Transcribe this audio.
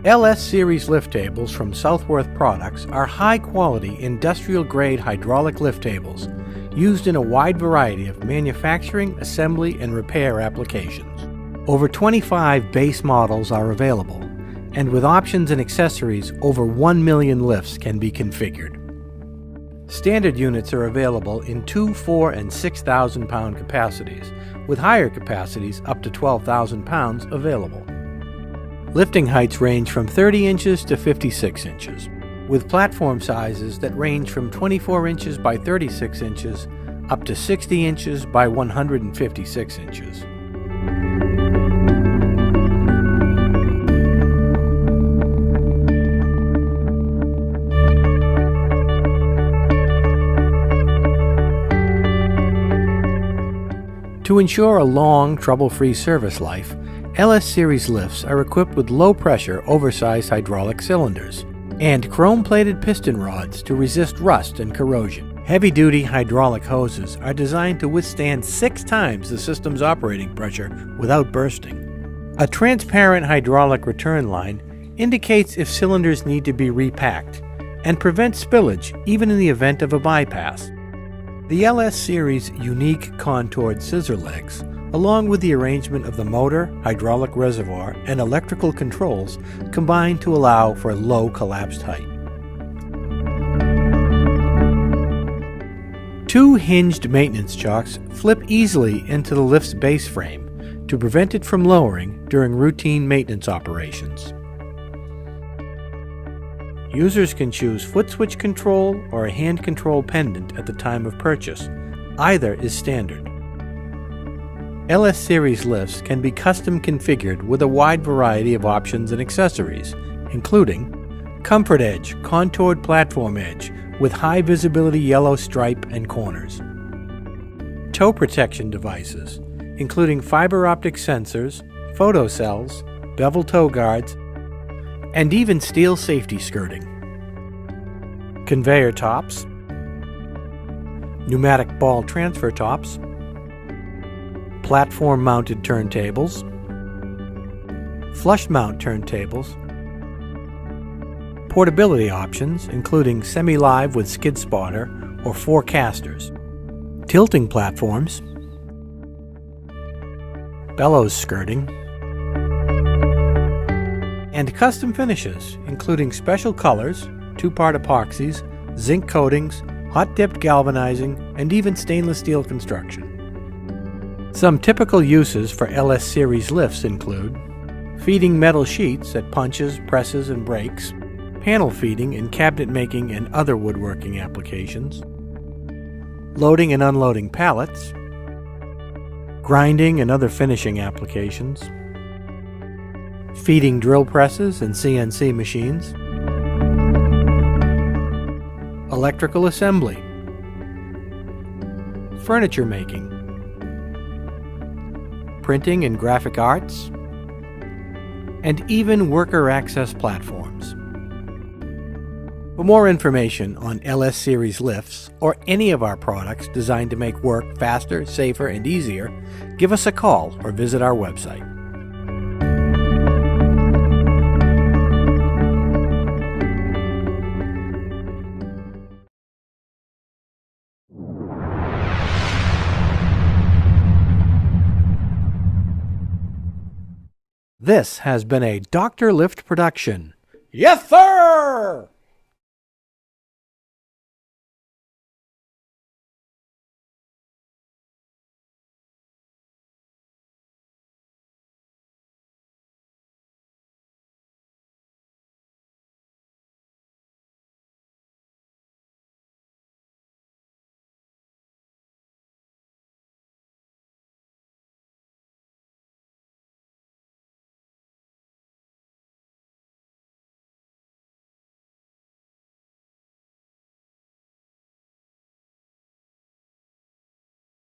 LS Series lift tables from Southworth Products are high-quality industrial-grade hydraulic lift tables used in a wide variety of manufacturing, assembly, and repair applications. Over 25 base models are available, and with options and accessories, over 1 million lifts can be configured. Standard units are available in 2, 4, and 6,000 pound capacities, with higher capacities up to 12,000 pounds available. Lifting heights range from 30 inches to 56 inches, with platform sizes that range from 24 inches by 36 inches up to 60 inches by 156 inches. To ensure a long, trouble-free service life, LS Series lifts are equipped with low-pressure, oversized hydraulic cylinders and chrome-plated piston rods to resist rust and corrosion. Heavy-duty hydraulic hoses are designed to withstand 6 times the system's operating pressure without bursting. A transparent hydraulic return line indicates if cylinders need to be repacked and prevents spillage even in the event of a bypass. The LS Series' unique contoured scissor legs, along with the arrangement of the motor, hydraulic reservoir, and electrical controls, combine to allow for a low collapsed height. 2 hinged maintenance chocks flip easily into the lift's base frame to prevent it from lowering during routine maintenance operations. Users can choose foot switch control or a hand control pendant at the time of purchase. Either is standard. LS Series lifts can be custom configured with a wide variety of options and accessories, including Comfort Edge contoured platform edge with high visibility yellow stripe and corners, toe protection devices, including fiber optic sensors, photo cells, bevel toe guards, and even steel safety skirting, conveyor tops, pneumatic ball transfer tops, platform-mounted turntables, flush mount turntables, portability options including semi-live with skid spotter or 4 casters, tilting platforms, bellows skirting, and custom finishes including special colors, 2-part epoxies, zinc coatings, hot-dipped galvanizing, and even stainless steel construction. Some typical uses for LS Series lifts include feeding metal sheets at punches, presses, and brakes, panel feeding in cabinet making and other woodworking applications, loading and unloading pallets, grinding and other finishing applications, feeding drill presses and CNC machines, electrical assembly, furniture making, printing and graphic arts, and even worker access platforms. For more information on LS Series lifts or any of our products designed to make work faster, safer, and easier, give us a call or visit our website. This has been a Dr. Lift production. Yes, sir!